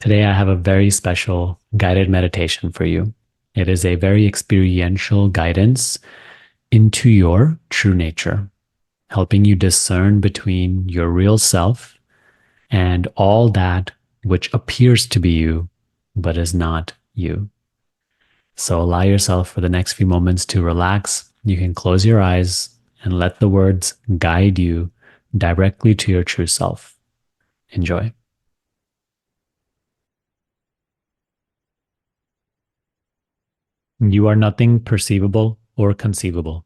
Today, I have a very special guided meditation for you. It is a very experiential guidance into your true nature, helping you discern between your real self and all that which appears to be you, but is not you. So allow yourself for the next few moments to relax. You can close your eyes and let the words guide you directly to your true self. Enjoy. You are nothing perceivable or conceivable.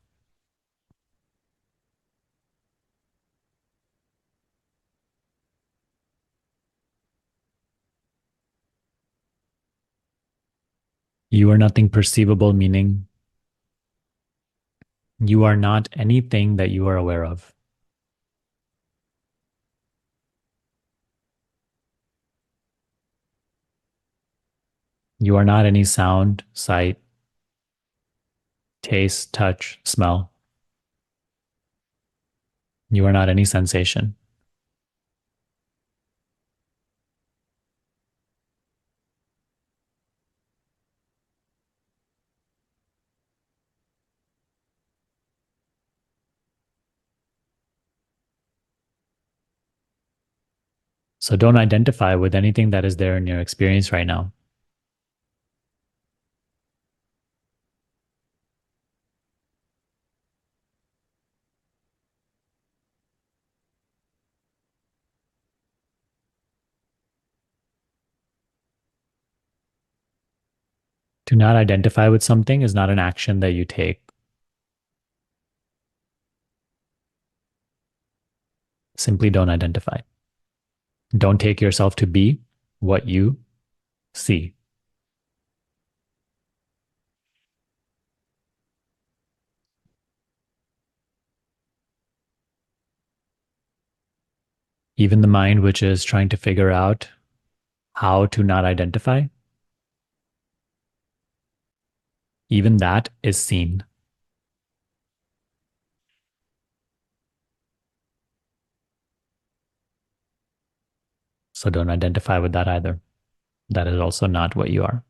You are nothing perceivable, meaning you are not anything that you are aware of. You are not any sound, sight, taste, touch, smell. You are not any sensation. So don't identify with anything that is there in your experience right now. To not identify with something is not an action that you take. Simply don't identify. Don't take yourself to be what you see. Even the mind, which is trying to figure out how to not identify, even that is seen. So don't identify with that either. That is also not what you are.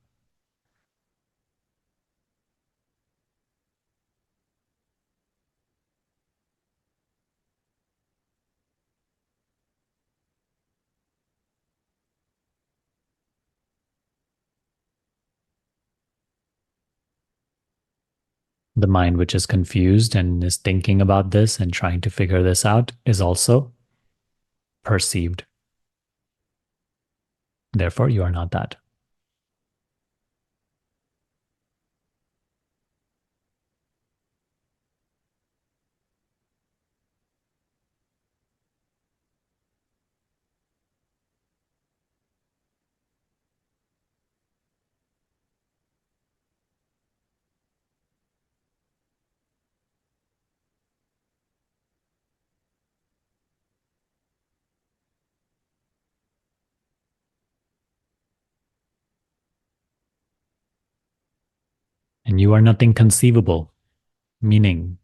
The mind, which is confused and is thinking about this and trying to figure this out, is also perceived. Therefore, you are not that. And you are nothing conceivable, meaning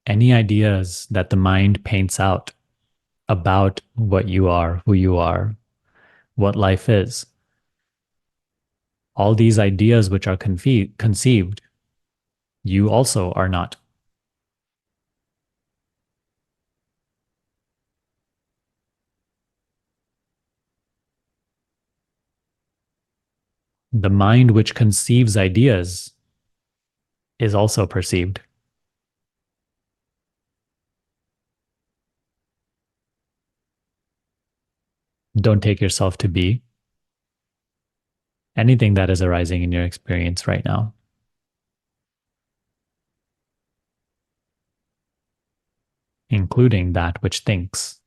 any ideas that the mind paints out about what you are, who you are, what life is, all these ideas which are conceived, you also are not. The mind which conceives ideas is also perceived. Don't take yourself to be anything that is arising in your experience right now, including that which thinks.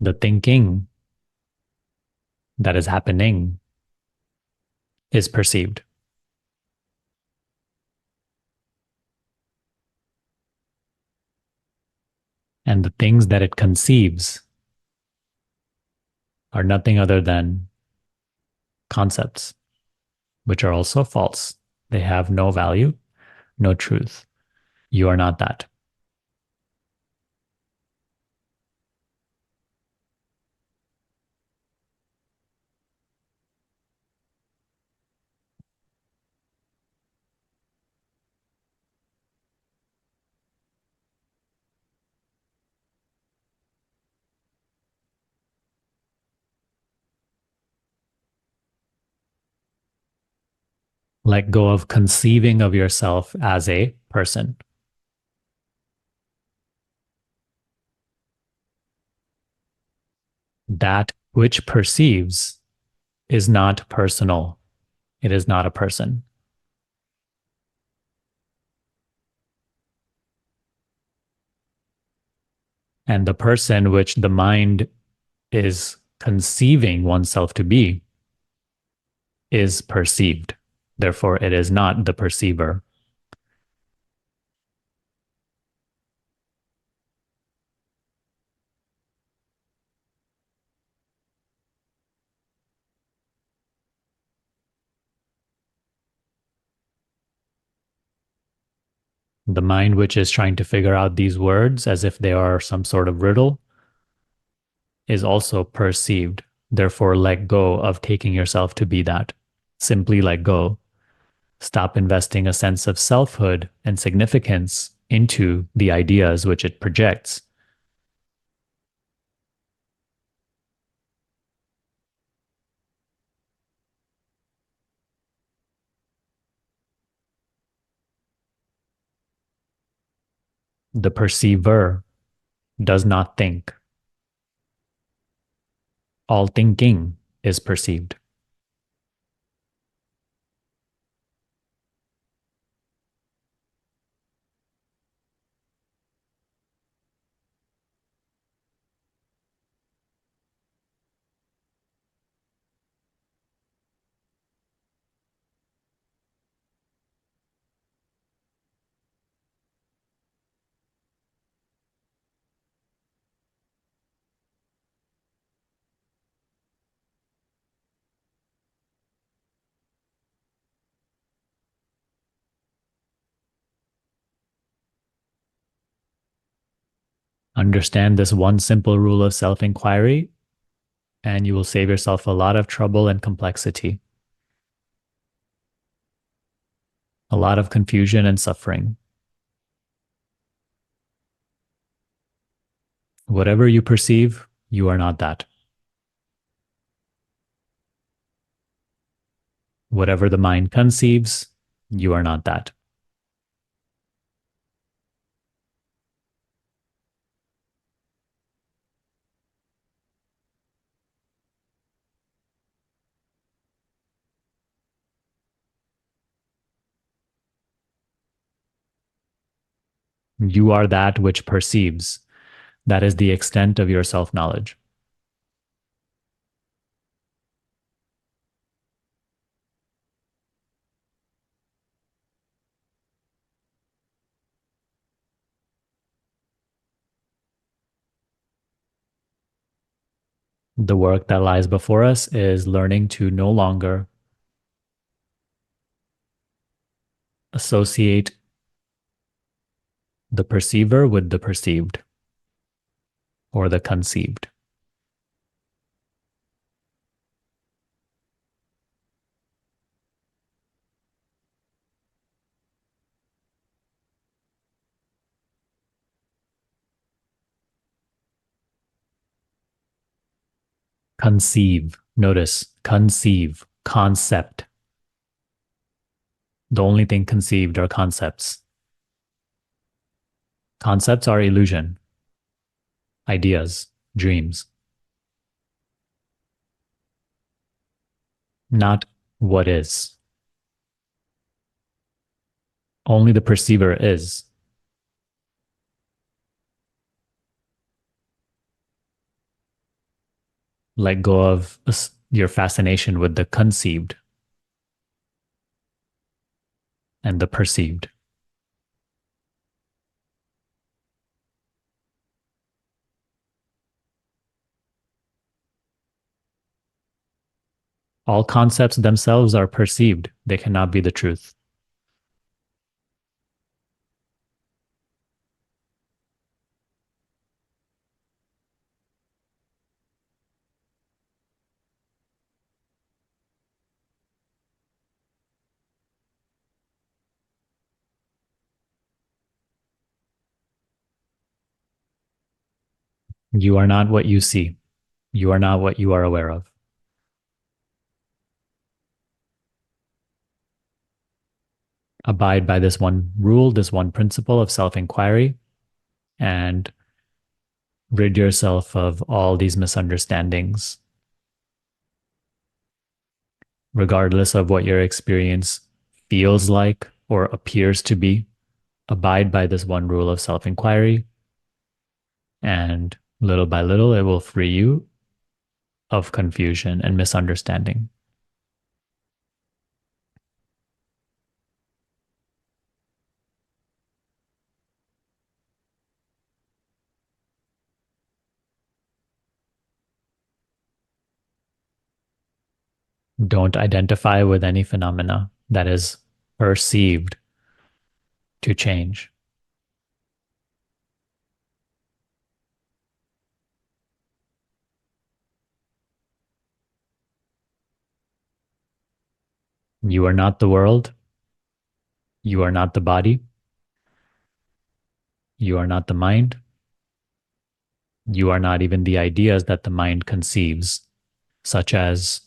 The thinking that is happening is perceived. And the things that it conceives are nothing other than concepts, which are also false. They have no value, no truth. You are not that. Let go of conceiving of yourself as a person. That which perceives is not personal. It is not a person. And the person which the mind is conceiving oneself to be is perceived. Therefore, it is not the perceiver. The mind which is trying to figure out these words as if they are some sort of riddle is also perceived. Therefore, let go of taking yourself to be that. Simply let go. Stop investing a sense of selfhood and significance into the ideas which it projects. The perceiver does not think. All thinking is perceived. Understand this one simple rule of self inquiry, and you will save yourself a lot of trouble and complexity, a lot of confusion and suffering. Whatever you perceive, you are not that. Whatever the mind conceives, you are not that. You are that which perceives. That is the extent of your self knowledge. The work that lies before us is learning to no longer associate the perceiver with the perceived or the conceived. Conceive. Notice conceive, concept. The only thing conceived are concepts. Concepts are illusion, ideas, dreams, not what is. Only the perceiver is. Let go of your fascination with the conceived and the perceived. All concepts themselves are perceived. They cannot be the truth. You are not what you see. You are not what you are aware of. Abide by this one rule, this one principle of self inquiry, and rid yourself of all these misunderstandings, regardless of what your experience feels like or appears to be. Abide by this one rule of self inquiry, and little by little, it will free you of confusion and misunderstanding. Don't identify with any phenomena that is perceived to change. You are not the world. You are not the body. You are not the mind. You are not even the ideas that the mind conceives, such as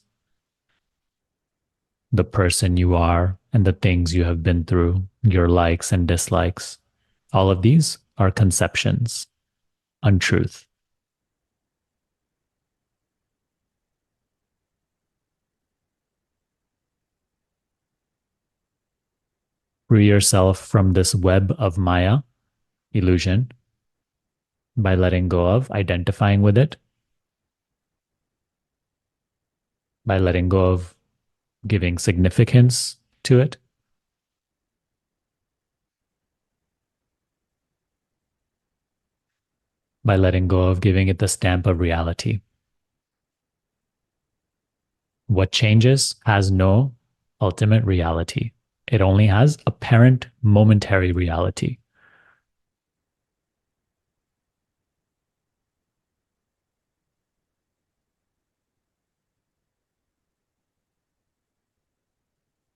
the person you are and the things you have been through, your likes and dislikes. All of these are conceptions, untruth. Free yourself from this web of Maya, illusion, by letting go of identifying with it, by letting go of giving significance to it, by letting go of giving it the stamp of reality. What changes has no ultimate reality. It only has apparent momentary reality.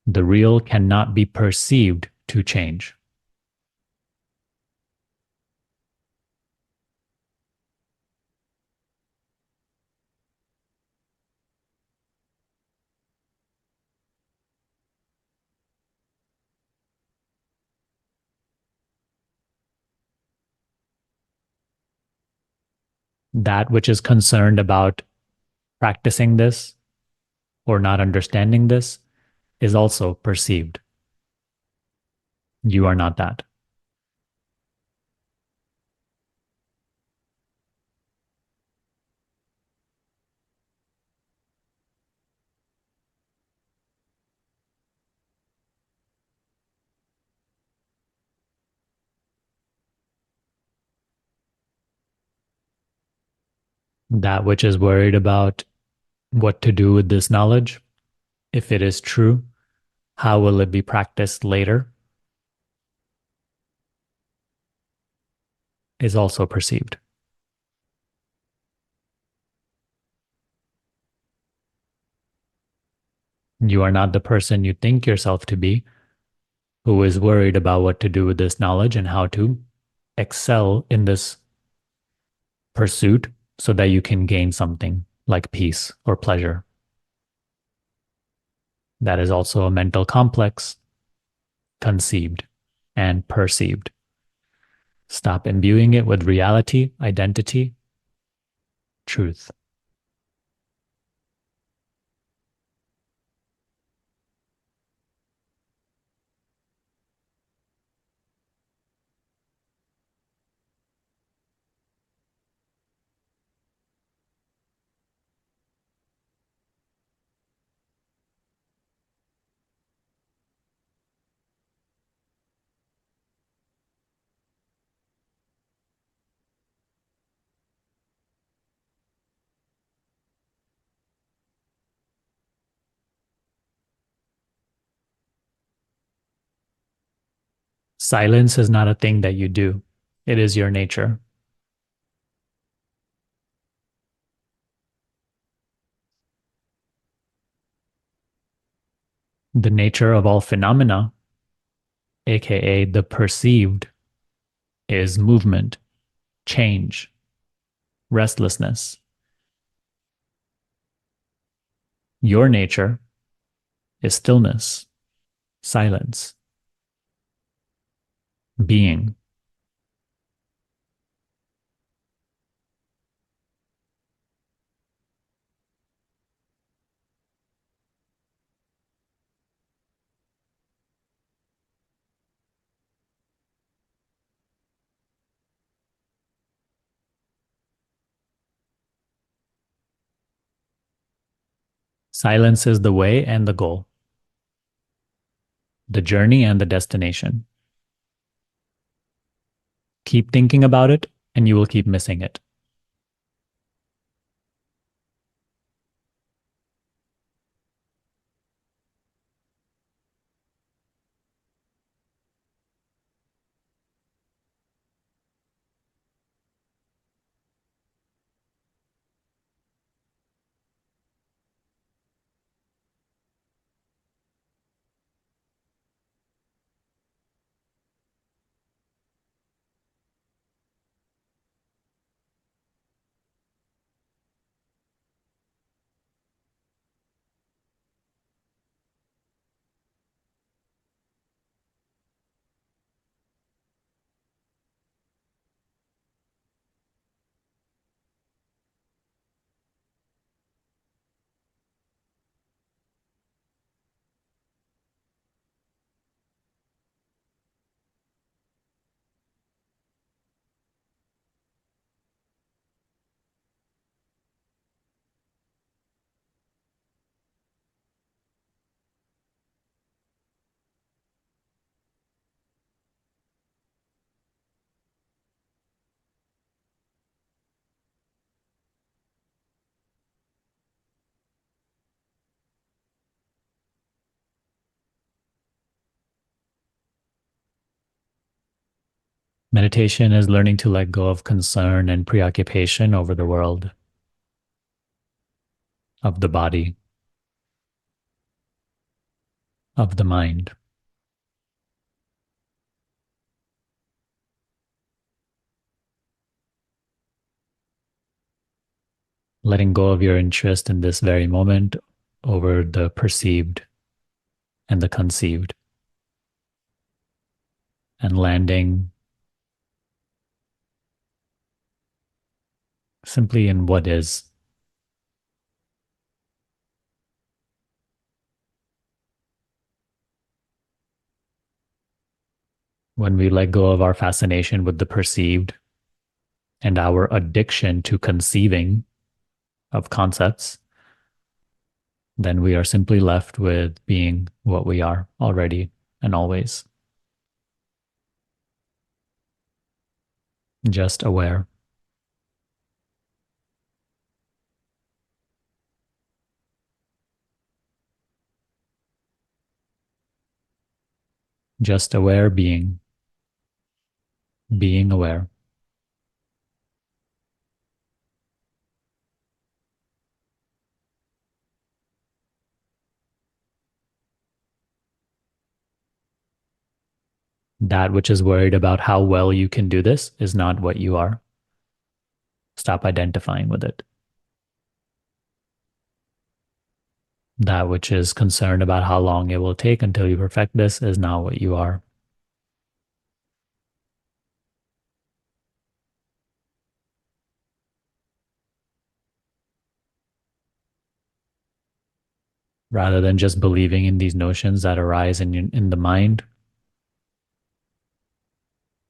The real cannot be perceived to change. That which is concerned about practicing this or not understanding this is also perceived. You are not that. That which is worried about what to do with this knowledge, if it is true, how will it be practiced later, is also perceived. You are not the person you think yourself to be, who is worried about what to do with this knowledge and how to excel in this pursuit so that you can gain something like peace or pleasure. That is also a mental complex, conceived and perceived. Stop imbuing it with reality, identity, truth. Silence is not a thing that you do, it is your nature. The nature of all phenomena, aka the perceived, is movement, change, restlessness. Your nature is stillness, silence, being. Silence is the way and the goal, the journey and the destination. Keep thinking about it, and you will keep missing it. Meditation is learning to let go of concern and preoccupation over the world, of the body, of the mind. Letting go of your interest in this very moment over the perceived and the conceived, and landing simply in what is. When we let go of our fascination with the perceived and our addiction to conceiving of concepts, then we are simply left with being what we are already and always, just aware, just aware being aware. That which is worried about how well you can do this is not what you are. Stop identifying with it. That which is concerned about how long it will take until you perfect this is not what you are. Rather than just believing in these notions that arise in the mind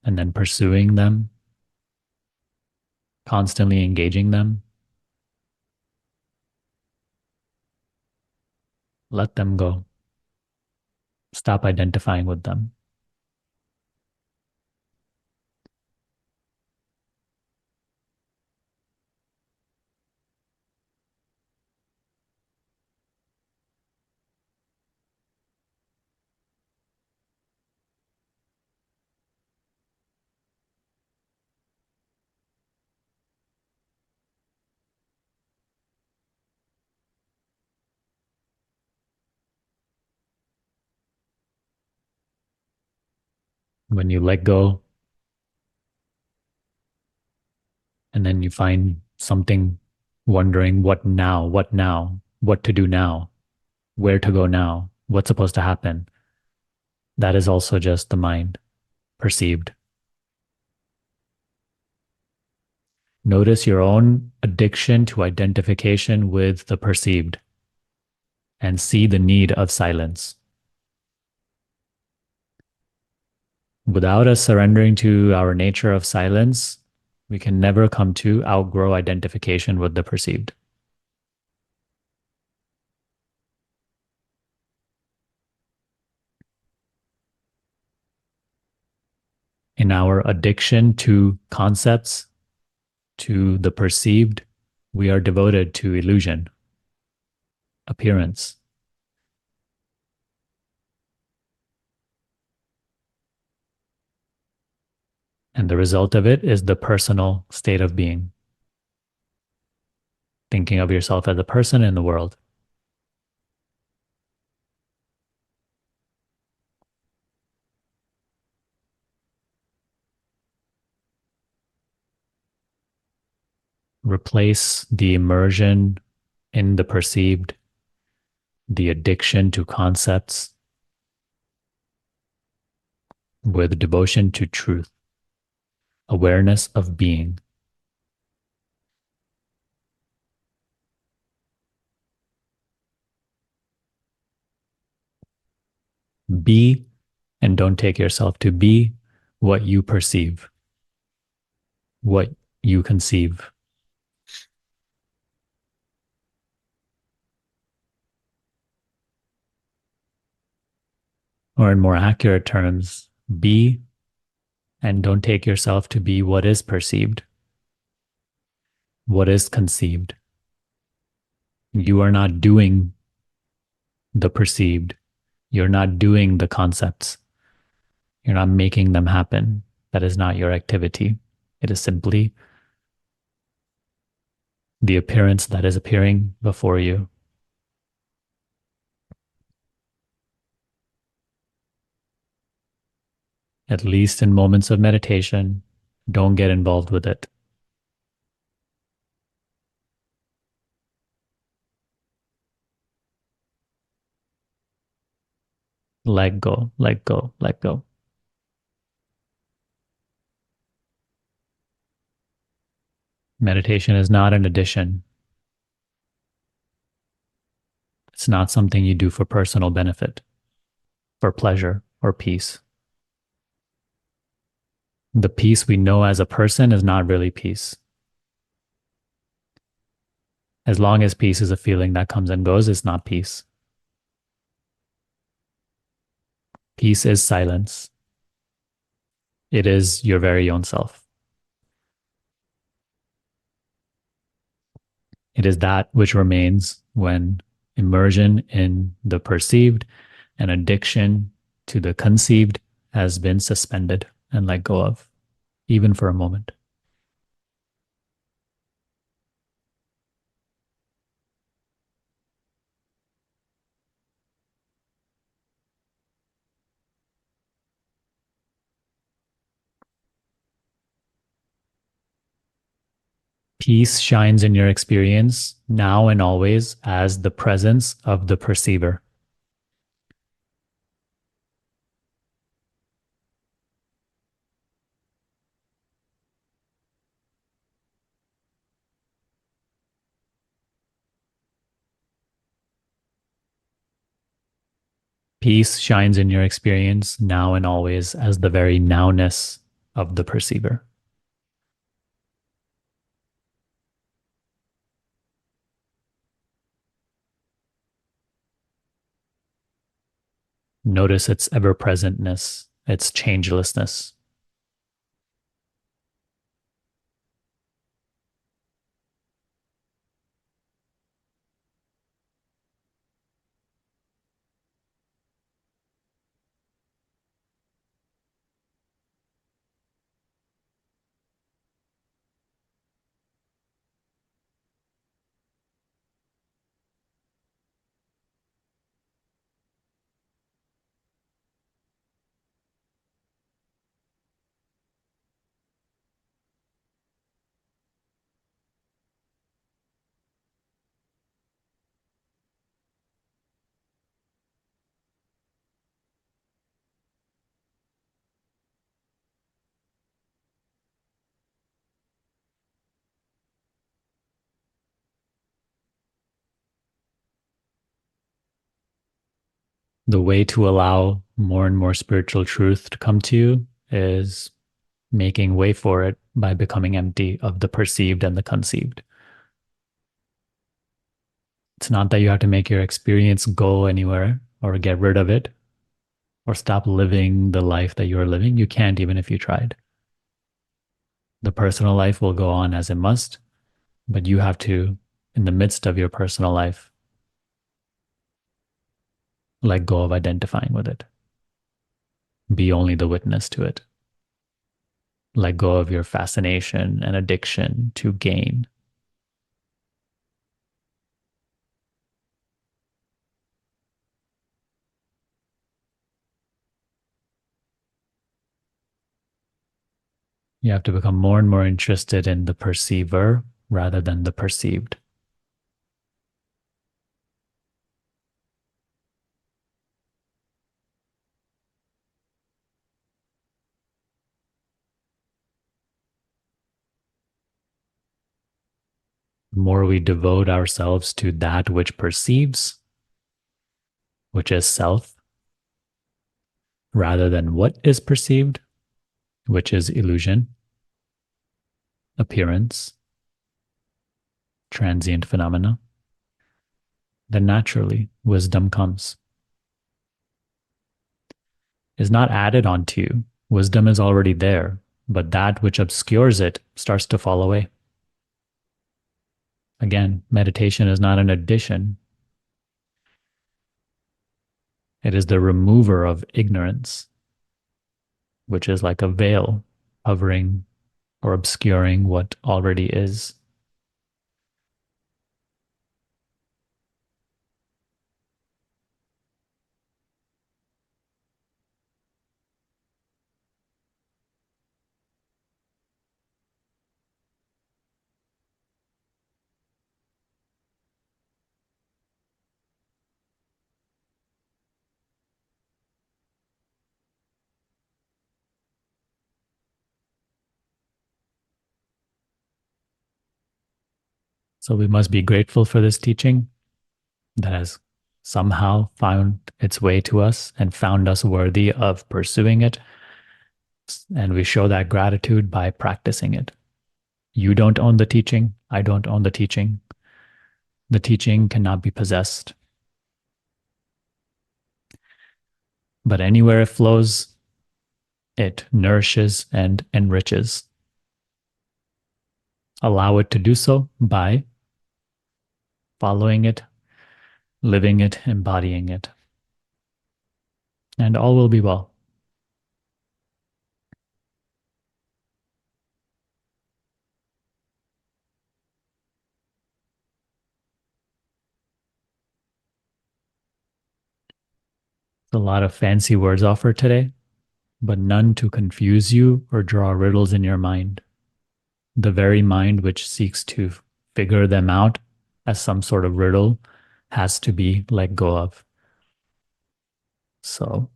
and then pursuing them, constantly engaging them, let them go. Stop identifying with them. When you let go and then you find something wondering what now, what to do now, where to go now, what's supposed to happen. That is also just the mind perceived. Notice your own addiction to identification with the perceived and see the need of silence. Without us surrendering to our nature of silence, we can never come to outgrow identification with the perceived. In our addiction to concepts, to the perceived, we are devoted to illusion, appearance. And the result of it is the personal state of being, thinking of yourself as a person in the world. Replace the immersion in the perceived, the addiction to concepts, with devotion to truth, awareness of being. Be, and don't take yourself to be what you perceive, what you conceive. Or in more accurate terms, be and don't take yourself to be what is perceived, what is conceived. You are not doing the perceived. You're not doing the concepts. You're not making them happen. That is not your activity. It is simply the appearance that is appearing before you. At least in moments of meditation, don't get involved with it. Let go, let go, let go. Meditation is not an addition. It's not something you do for personal benefit, for pleasure or peace. The peace we know as a person is not really peace. As long as peace is a feeling that comes and goes, it's not peace. Peace is silence. It is your very own self. It is that which remains when immersion in the perceived and addiction to the conceived has been suspended and let go of, even for a moment. Peace shines in your experience now and always as the presence of the perceiver. Peace shines in your experience now and always as the very nowness of the perceiver. Notice its ever presentness, its changelessness. The way to allow more and more spiritual truth to come to you is making way for it by becoming empty of the perceived and the conceived. It's not that you have to make your experience go anywhere or get rid of it or stop living the life that you're living. You can't, even if you tried. The personal life will go on as it must, but you have to, in the midst of your personal life, let go of identifying with it. Be only the witness to it. Let go of your fascination and addiction to gain. You have to become more and more interested in the perceiver rather than the perceived. The more we devote ourselves to that which perceives, which is self, rather than what is perceived, which is illusion, appearance, transient phenomena, then naturally wisdom comes. Is not added onto you. Wisdom is already there, but that which obscures it starts to fall away. Again, meditation is not an addition. It is the remover of ignorance, which is like a veil hovering or obscuring what already is. So we must be grateful for this teaching that has somehow found its way to us and found us worthy of pursuing it. And we show that gratitude by practicing it. You don't own the teaching. I don't own the teaching. The teaching cannot be possessed. But anywhere it flows, it nourishes and enriches. Allow it to do so by following it, living it, embodying it. And all will be well. A lot of fancy words offered today, but none to confuse you or draw riddles in your mind. The very mind which seeks to figure them out as some sort of riddle has to be let go of. So,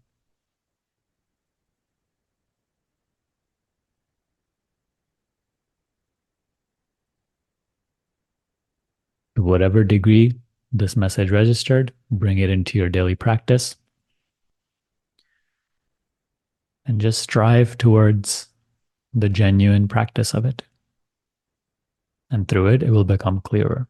to whatever degree this message registered, bring it into your daily practice and just strive towards the genuine practice of it. And through it, it will become clearer.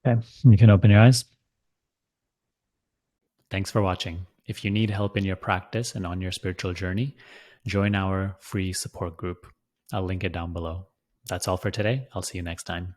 Okay, you can open your eyes. Thanks for watching. If you need help in your practice and on your spiritual journey, join our free support group. I'll link it down below. That's all for today. I'll see you next time.